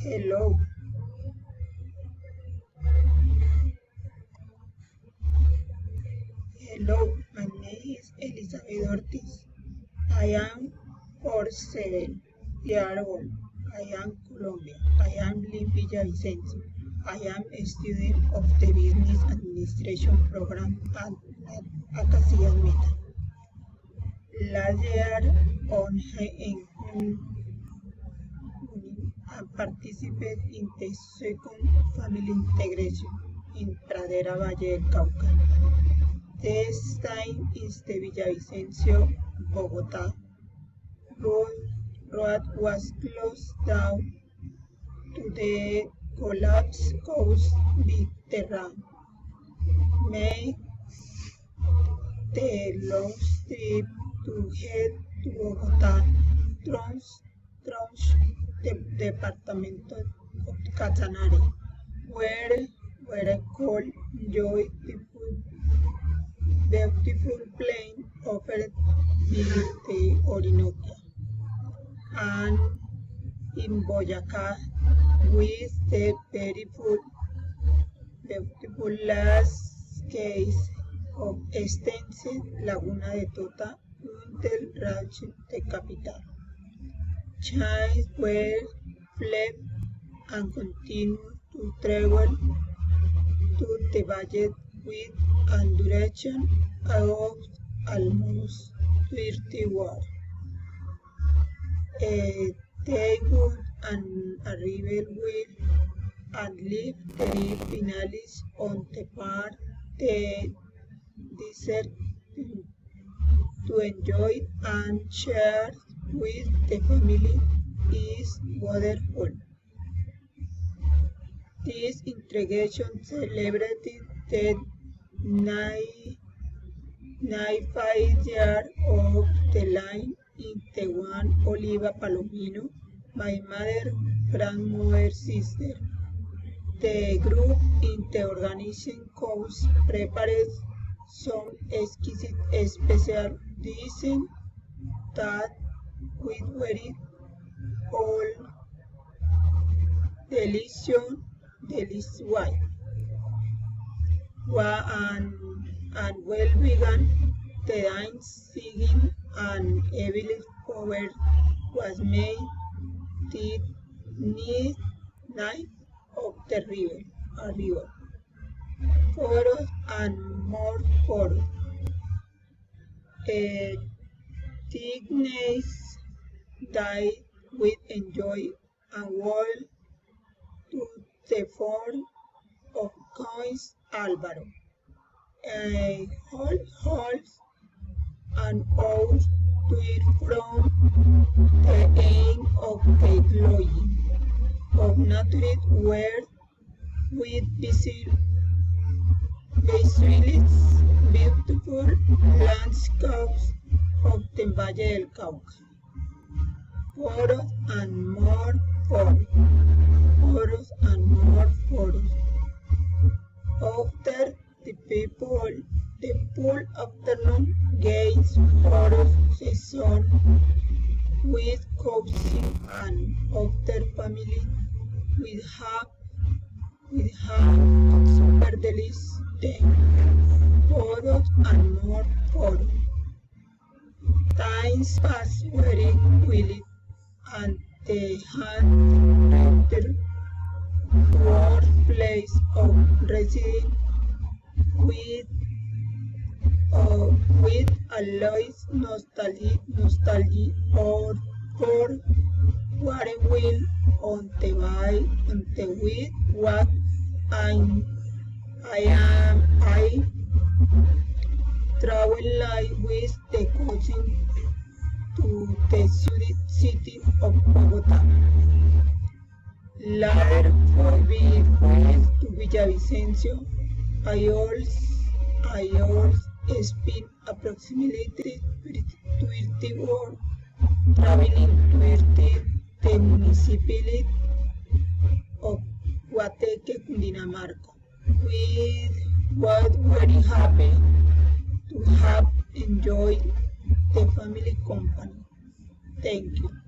Hello, my name is Elizabeth Ortiz. I am 47 years old. I am Colombia. I am in Villavicencio. I am a student of the Business Administration program at Acacias Meta. Last year in I participated in the second family integration in Pradera Valle del Cauca. This time is the Villavicencio, Bogotá. Road was closed down to the collapse caused by the rain. Made the long trip to head to Bogotá through the department of Casanare, where I could enjoy the beautiful plain offered by the Orinoco, and in Boyacá with the beautiful landscapes of extensive Laguna de Tota until reaching the capital. Trains were fled and continued to travel to the Valle with a duration of almost 30 hours. They would arrive with and leave the finales on the part the desert to enjoy and share with the family is wonderful. This integration celebrated the 95 years of the line in the one Oliva Palomino, my mother, grandmother's sister. The group in the organizing course prepared some exquisite special dishes that we were all delicious and well began. The dance, singing, and every power was made the night of the river. Photos and more photos. A thickness that we enjoy and wall to the form of coins Álvaro. A half an hour to it from the end of the glory of nature where we visit visualize beautiful landscapes of the Valle del Cauca. Photos and more photos. Photos and more photos. After the full afternoon games photo session with coaching and after family with have super delicious photos and more photos. Times pass very quickly and the hand workplace of residing with alloys nostalgia or for what will on the with what I travel life with the coaching to the city of Bogotá. Later for being to Villavicencio, I also spent approximately 20 hours traveling to the municipality of Guateque, Cundinamarca. We were very happy to have enjoyed the family company. Thank you.